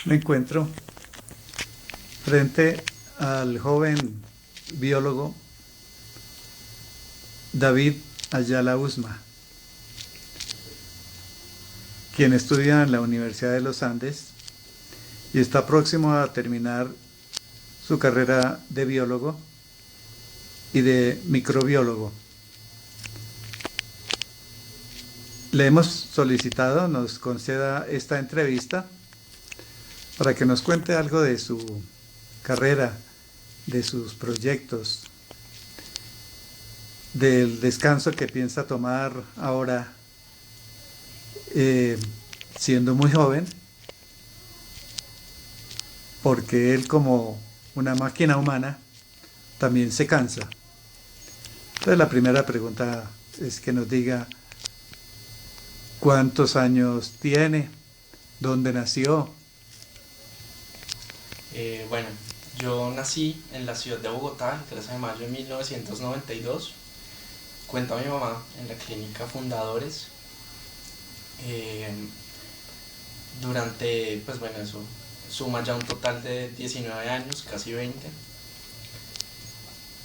Me encuentro frente al joven biólogo David Ayala Usma, quien estudia en la Universidad de los Andes y está próximo a terminar su carrera de biólogo y de microbiólogo. Le hemos solicitado nos conceda esta entrevista para que nos cuente algo de su carrera, de sus proyectos, del descanso que piensa tomar ahora, siendo muy joven, porque él, como una máquina humana, también se cansa. Entonces la primera pregunta es que nos diga cuántos años tiene, dónde nació. Bueno, yo nací en la ciudad de Bogotá el 13 de mayo de 1992. Cuenta mi mamá en la clínica Fundadores. eh, Durante, pues bueno, eso suma ya un total de 19 años, casi 20.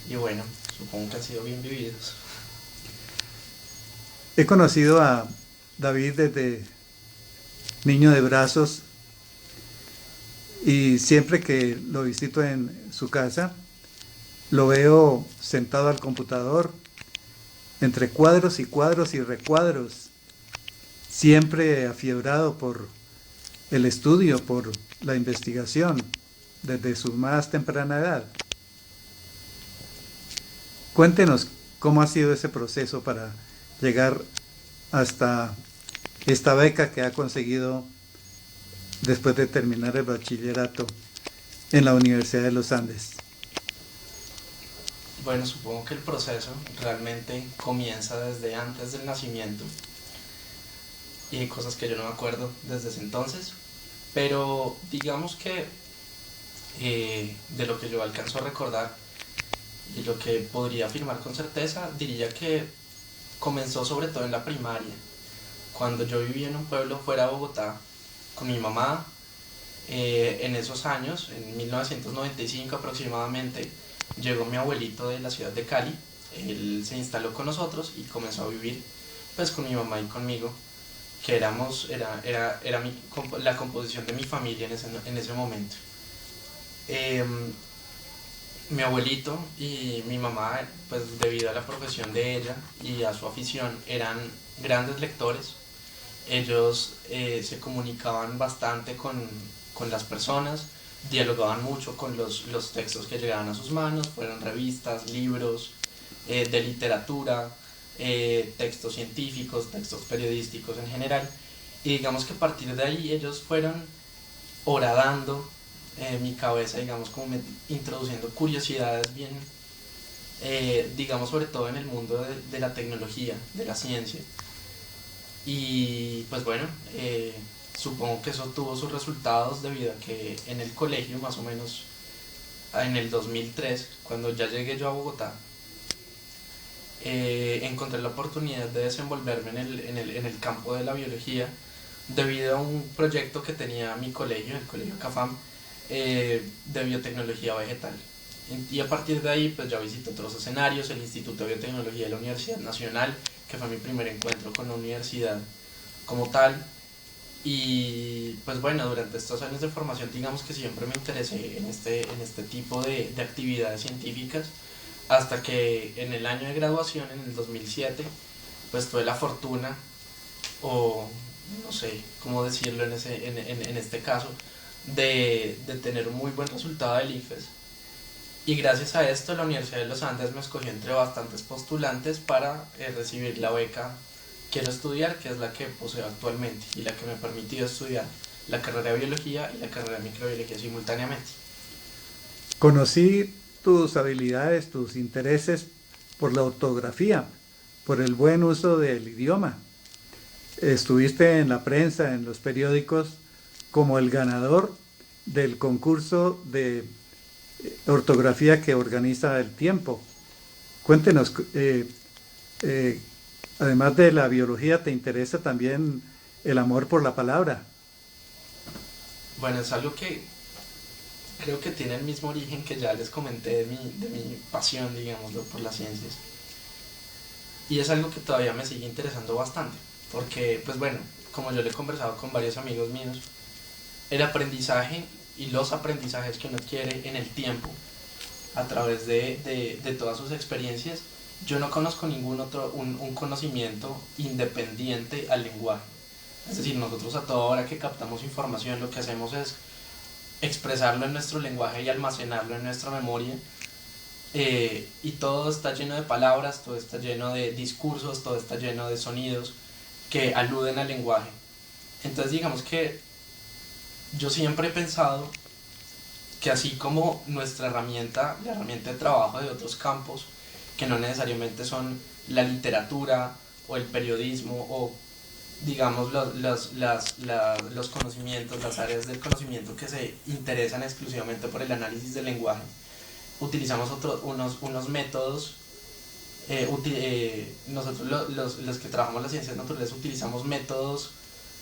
Y bueno, supongo que han sido bien vividos. He conocido a David desde niño de brazos y siempre que lo visito en su casa, lo veo sentado al computador, entre cuadros y cuadros y recuadros, siempre afiebrado por el estudio, por la investigación, desde su más temprana edad. Cuéntenos cómo ha sido ese proceso para llegar hasta esta beca que ha conseguido después de terminar el bachillerato en la Universidad de los Andes. Bueno, supongo que el proceso realmente comienza desde antes del nacimiento y hay cosas que yo no me acuerdo desde ese entonces, pero digamos que de lo que yo alcanzo a recordar y lo que podría afirmar con certeza, diría que comenzó sobre todo en la primaria, cuando yo vivía en un pueblo fuera de Bogotá con mi mamá. En esos años, en 1995 aproximadamente, llegó mi abuelito de la ciudad de Cali. Él se instaló con nosotros y comenzó a vivir pues con mi mamá y conmigo, que era la composición de mi familia en ese momento. Eh, Mi abuelito y mi mamá, pues debido a la profesión de ella y a su afición, eran grandes lectores. Ellos se comunicaban bastante con las personas, dialogaban mucho con los textos que llegaban a sus manos, fueron revistas, libros de literatura, textos científicos, textos periodísticos en general. Y digamos que a partir de ahí ellos fueron horadando mi cabeza, digamos, como introduciendo curiosidades bien, digamos, sobre todo en el mundo de la tecnología, de la ciencia. Y pues bueno, supongo que eso tuvo sus resultados debido a que en el colegio, más o menos en el 2003, cuando ya llegué yo a Bogotá, encontré la oportunidad de desenvolverme en el campo de la biología debido a un proyecto que tenía mi colegio, el colegio CAFAM, de biotecnología vegetal. Y a partir de ahí pues ya visité otros escenarios, el Instituto de Biotecnología de la Universidad Nacional, que fue mi primer encuentro con la universidad como tal. Y pues bueno, durante estos años de formación digamos que siempre me interesé en este tipo de actividades científicas, hasta que en el año de graduación, en el 2007, pues tuve la fortuna, o no sé cómo decirlo en este caso, de tener un muy buen resultado del ICFES. Y gracias a esto la Universidad de los Andes me escogió entre bastantes postulantes para recibir la beca Quiero Estudiar, que es la que poseo actualmente y la que me ha permitido estudiar la carrera de biología y la carrera de microbiología simultáneamente. Conocí tus habilidades, tus intereses por la ortografía, por el buen uso del idioma. Estuviste en la prensa, en los periódicos, como el ganador del concurso de ortografía que organiza El Tiempo. Cuéntenos, eh, además de la biología, ¿te interesa también el amor por la palabra? Bueno, es algo que creo que tiene el mismo origen que ya les comenté de mi pasión, digámoslo, por las ciencias. Y es algo que todavía me sigue interesando bastante, porque, pues bueno, como yo le he conversado con varios amigos míos, el aprendizaje y los aprendizajes que uno adquiere en el tiempo, a través de todas sus experiencias, yo no conozco ningún otro, un conocimiento independiente al lenguaje. Es decir, nosotros a toda hora que captamos información lo que hacemos es expresarlo en nuestro lenguaje y almacenarlo en nuestra memoria, y todo está lleno de palabras, todo está lleno de discursos, todo está lleno de sonidos que aluden al lenguaje. Entonces digamos que yo siempre he pensado que así como nuestra herramienta, la herramienta de trabajo de otros campos, que no necesariamente son la literatura o el periodismo o digamos los conocimientos, las áreas del conocimiento que se interesan exclusivamente por el análisis del lenguaje, utilizamos unos métodos, nosotros los que trabajamos las ciencias naturales utilizamos métodos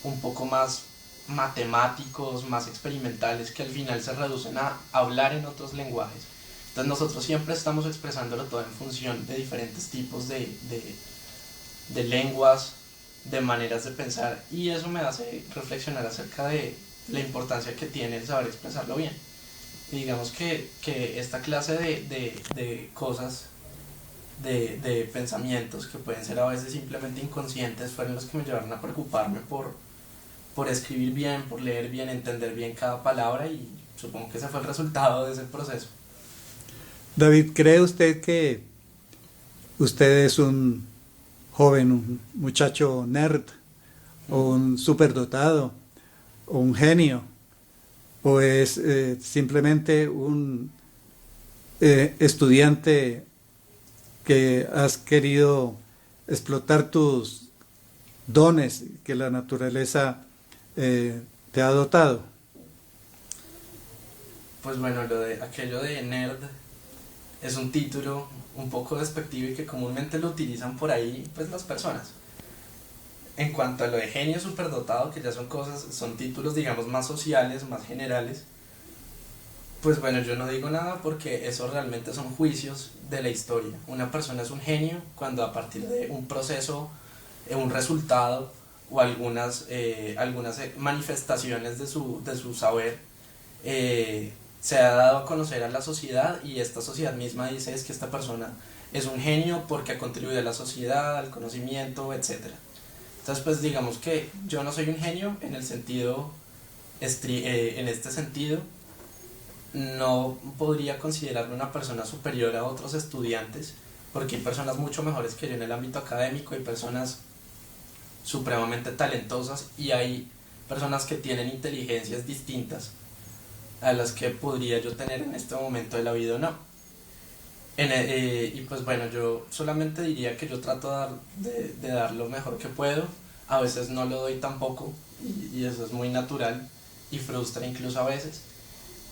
un poco más matemáticos, más experimentales, que al final se reducen a hablar en otros lenguajes. Entonces nosotros siempre estamos expresándolo todo en función de diferentes tipos de lenguas, de maneras de pensar, y eso me hace reflexionar acerca de la importancia que tiene el saber expresarlo bien. Y digamos que esta clase de cosas, de pensamientos que pueden ser a veces simplemente inconscientes, fueron los que me llevaron a preocuparme por escribir bien, por leer bien, entender bien cada palabra, y supongo que ese fue el resultado de ese proceso. David, ¿cree usted que usted es un joven, un muchacho nerd, o un superdotado, o un genio, o es simplemente un estudiante que has querido explotar tus dones que la naturaleza te ha dotado? Pues bueno, aquello de nerd es un título un poco despectivo y que comúnmente lo utilizan por ahí pues las personas. En cuanto a lo de genio superdotado, que ya son títulos digamos más sociales, más generales, pues bueno, yo no digo nada porque eso realmente son juicios de la historia. Una persona es un genio cuando a partir de un proceso, un resultado o algunas manifestaciones de su saber, se ha dado a conocer a la sociedad, y esta sociedad misma dice es que esta persona es un genio porque ha contribuido a la sociedad, al conocimiento, etcétera. Entonces pues digamos que yo no soy un genio en el sentido, en este sentido, no podría considerarme una persona superior a otros estudiantes, porque hay personas mucho mejores que yo en el ámbito académico, hay personas supremamente talentosas y hay personas que tienen inteligencias distintas a las que podría yo tener en este momento de la vida o no. Y pues bueno, yo solamente diría que yo trato de dar lo mejor que puedo, a veces no lo doy tampoco, y eso es muy natural y frustra incluso a veces,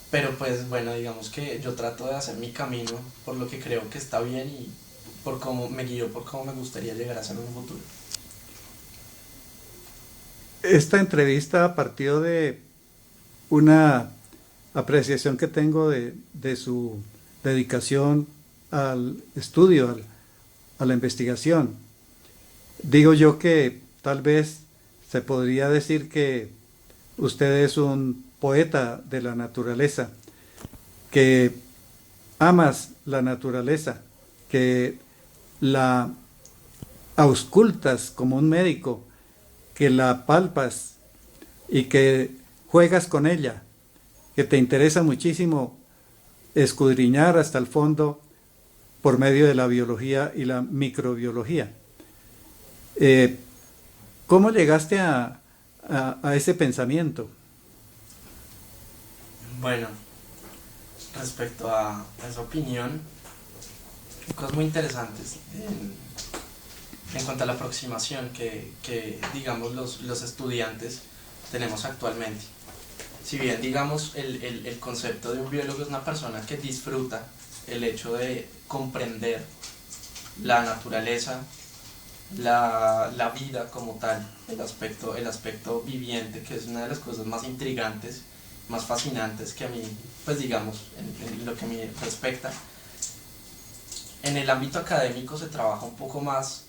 pero pues bueno, digamos que yo trato de hacer mi camino por lo que creo que está bien y por cómo me guío, por cómo me gustaría llegar a ser en un futuro. Esta entrevista partió de una apreciación que tengo de su dedicación al estudio, a la investigación. Digo yo que tal vez se podría decir que usted es un poeta de la naturaleza, que amas la naturaleza, que la auscultas como un médico, que la palpas y que juegas con ella, que te interesa muchísimo escudriñar hasta el fondo por medio de la biología y la microbiología. ¿Cómo llegaste a ese pensamiento? Bueno, respecto a esa opinión, cosas muy interesantes en cuanto a la aproximación que digamos los estudiantes tenemos actualmente. Si bien digamos el concepto de un biólogo es una persona que disfruta el hecho de comprender la naturaleza, la vida como tal, el aspecto viviente, que es una de las cosas más intrigantes, más fascinantes que a mí, pues digamos, en lo que me respecta. En el ámbito académico se trabaja un poco más,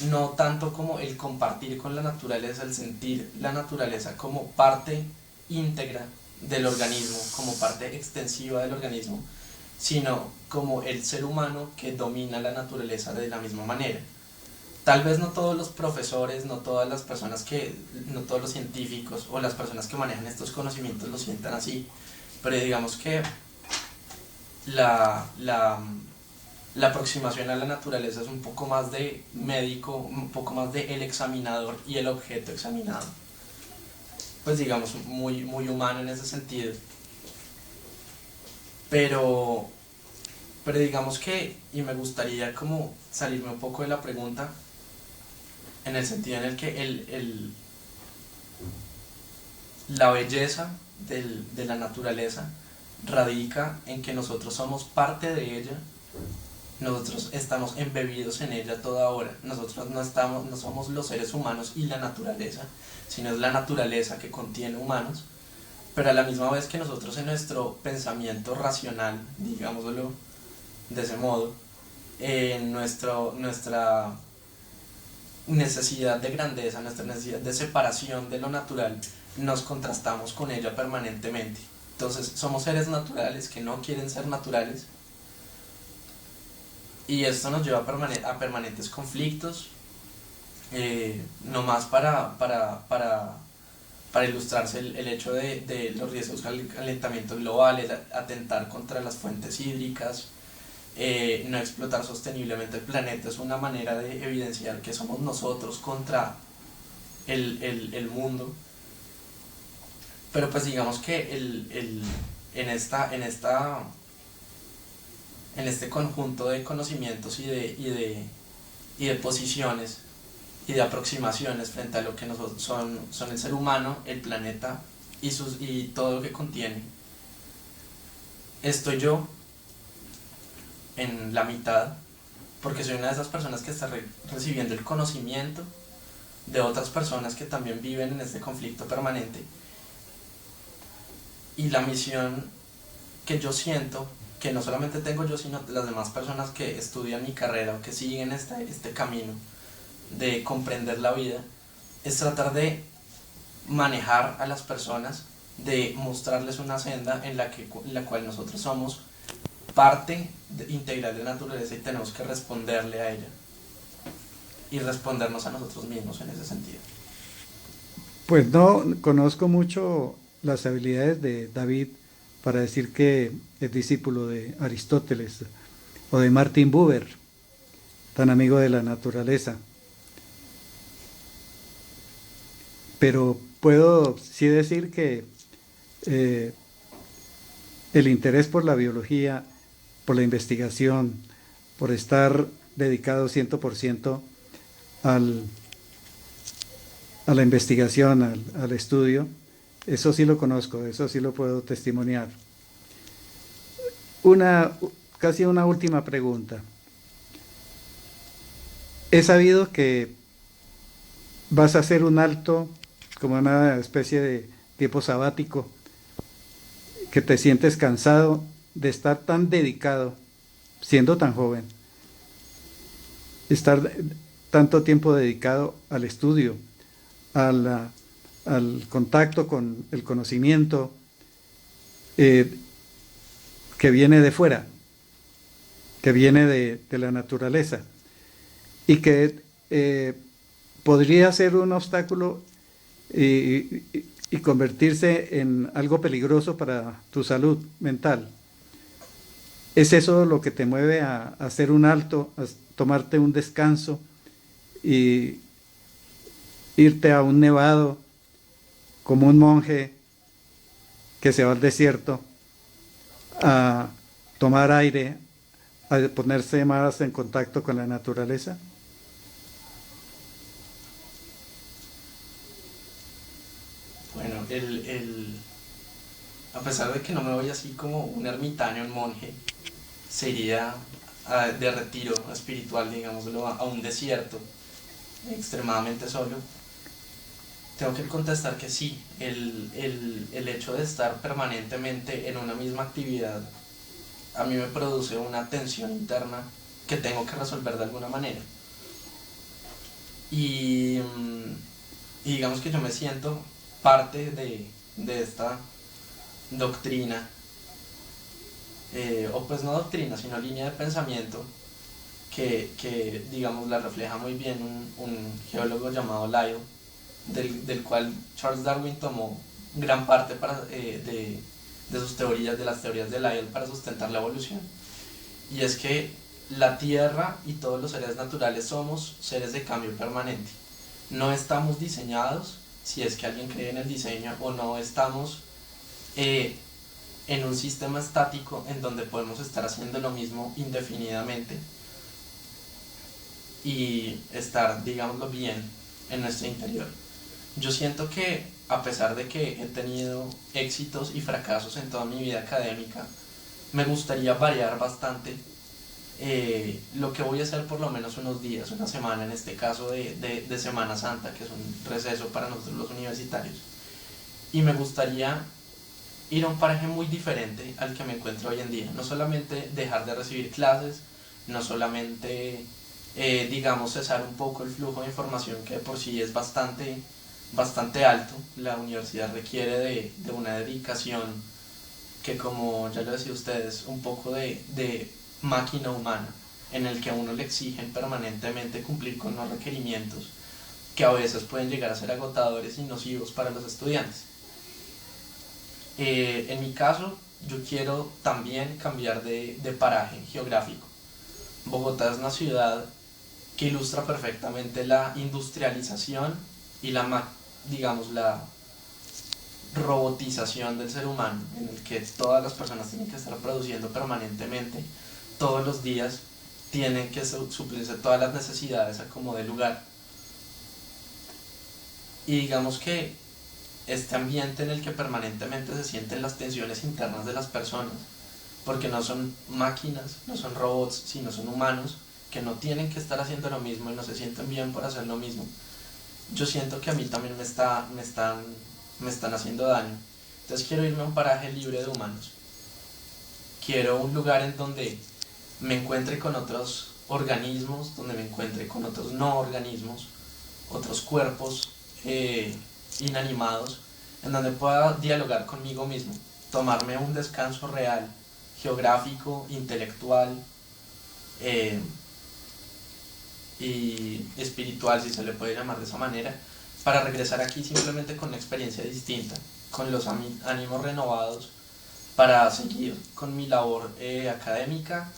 no tanto como el compartir con la naturaleza, el sentir la naturaleza como parte íntegra del organismo, como parte extensiva del organismo, sino como el ser humano que domina la naturaleza de la misma manera. Tal vez no todos los profesores, no todas las personas no todos los científicos o las personas que manejan estos conocimientos lo sientan así, pero digamos que la, la, la aproximación a la naturaleza es un poco más de médico, un poco más de el examinador y el objeto examinado. Pues digamos, muy, muy humano en ese sentido. Pero digamos que, y me gustaría como salirme un poco de la pregunta, en el sentido en el que la belleza de la naturaleza radica en que nosotros somos parte de ella, nosotros estamos embebidos en ella toda hora, nosotros no somos los seres humanos y la naturaleza, sino es la naturaleza que contiene humanos, pero a la misma vez que nosotros en nuestro pensamiento racional, digámoslo de ese modo, en nuestra necesidad de grandeza, nuestra necesidad de separación de lo natural, nos contrastamos con ella permanentemente. Entonces somos seres naturales que no quieren ser naturales, y esto nos lleva a permanentes conflictos, no más para ilustrarse el hecho de los riesgos del calentamiento global, el atentar contra las fuentes hídricas, no explotar sosteniblemente el planeta. Es una manera de evidenciar que somos nosotros contra el mundo. Pero pues digamos que en este conjunto de conocimientos y de posiciones y de aproximaciones frente a lo que son el ser humano, el planeta y todo lo que contiene, estoy yo en la mitad, porque soy una de esas personas que está recibiendo el conocimiento de otras personas que también viven en este conflicto permanente, y la misión que yo siento, que no solamente tengo yo, sino las demás personas que estudian mi carrera o que siguen este camino de comprender la vida, es tratar de manejar a las personas, de mostrarles una senda en la cual nosotros somos parte integral de la naturaleza y tenemos que responderle a ella y respondernos a nosotros mismos en ese sentido. Pues no conozco mucho las habilidades de David para decir que es discípulo de Aristóteles o de Martin Buber, tan amigo de la naturaleza. Pero puedo sí decir que el interés por la biología, por la investigación, por estar dedicado 100% a la investigación, al estudio, eso sí lo conozco, eso sí lo puedo testimoniar. Casi una última pregunta. He sabido que vas a hacer un alto, como una especie de tiempo sabático, que te sientes cansado de estar tan dedicado, siendo tan joven, estar tanto tiempo dedicado al estudio, al contacto con el conocimiento que viene de fuera, que viene de la naturaleza, y que podría ser un obstáculo y convertirse en algo peligroso para tu salud mental. ¿Es eso lo que te mueve a hacer un alto, a tomarte un descanso y irte a un nevado como un monje que se va al desierto a tomar aire, a ponerse más en contacto con la naturaleza? Bueno, a pesar de que no me voy así como un ermitaño, un monje, sería de retiro espiritual, digámoslo, a un desierto extremadamente solo, tengo que contestar que sí, el hecho de estar permanentemente en una misma actividad a mí me produce una tensión interna que tengo que resolver de alguna manera. Y, y digamos que yo me siento parte de esta doctrina, o pues no doctrina, sino línea de pensamiento que digamos la refleja muy bien un geólogo llamado Lyell, del cual Charles Darwin tomó gran parte de sus teorías, de las teorías de Lyell para sustentar la evolución. Y es que la Tierra y todos los seres naturales somos seres de cambio permanente. No estamos diseñados, si es que alguien cree en el diseño, o no estamos en un sistema estático en donde podemos estar haciendo lo mismo indefinidamente y estar, digámoslo bien, en nuestro interior. Yo siento que a pesar de que he tenido éxitos y fracasos en toda mi vida académica, me gustaría variar bastante lo que voy a hacer por lo menos unos días, una semana, en este caso de Semana Santa, que es un receso para nosotros los universitarios. Y me gustaría ir a un paraje muy diferente al que me encuentro hoy en día. No solamente dejar de recibir clases, no solamente, digamos, cesar un poco el flujo de información que por sí es bastante alto. La universidad requiere de una dedicación que, como ya lo decía ustedes, un poco de máquina humana, en el que a uno le exigen permanentemente cumplir con los requerimientos que a veces pueden llegar a ser agotadores y nocivos para los estudiantes. En mi caso, yo quiero también cambiar de paraje geográfico. Bogotá es una ciudad que ilustra perfectamente la industrialización y digamos, la robotización del ser humano, en el que todas las personas tienen que estar produciendo permanentemente, todos los días tienen que suplirse todas las necesidades a como de lugar. Y digamos que este ambiente en el que permanentemente se sienten las tensiones internas de las personas, porque no son máquinas, no son robots, sino son humanos que no tienen que estar haciendo lo mismo y no se sienten bien por hacer lo mismo. Yo siento que a mí también me están haciendo daño. Entonces quiero irme a un paraje libre de humanos. Quiero un lugar en donde me encuentre con otros organismos, donde me encuentre con otros no organismos, otros cuerpos inanimados, en donde pueda dialogar conmigo mismo, tomarme un descanso real, geográfico, intelectual y espiritual, si se le puede llamar de esa manera, para regresar aquí simplemente con una experiencia distinta, con los ánimos renovados, para seguir con mi labor académica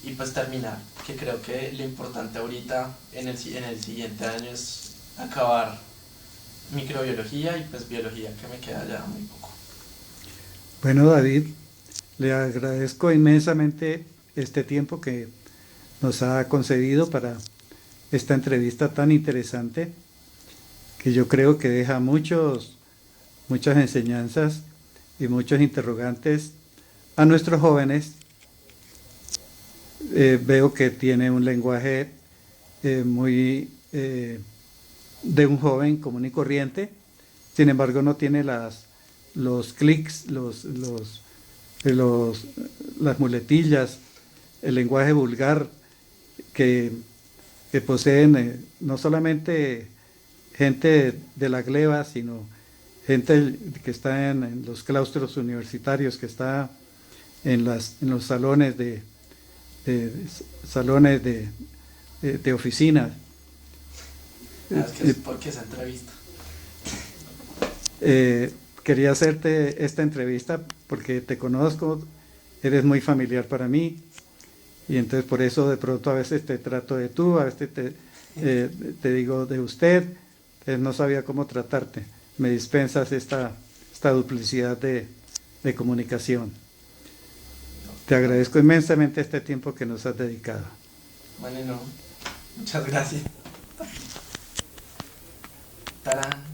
y pues terminar, que creo que lo importante ahorita en el siguiente año es acabar microbiología y pues biología, que me queda ya muy poco. Bueno, David, le agradezco inmensamente este tiempo que nos ha concedido para esta entrevista tan interesante, que yo creo que deja muchas enseñanzas y muchos interrogantes a nuestros jóvenes. Veo que tiene un lenguaje muy de un joven común y corriente, sin embargo no tiene los clics, las muletillas, el lenguaje vulgar que poseen no solamente gente de la gleba, sino gente que está en los claustros universitarios, que está en los salones de oficinas. Es que es porque esa entrevista. Quería hacerte esta entrevista porque te conozco, eres muy familiar para mí, y entonces por eso de pronto a veces te trato de tú, a veces te digo de usted, entonces no sabía cómo tratarte. Me dispensas esta duplicidad de comunicación. Te agradezco inmensamente este tiempo que nos has dedicado. Bueno, no. Muchas gracias. Tarán.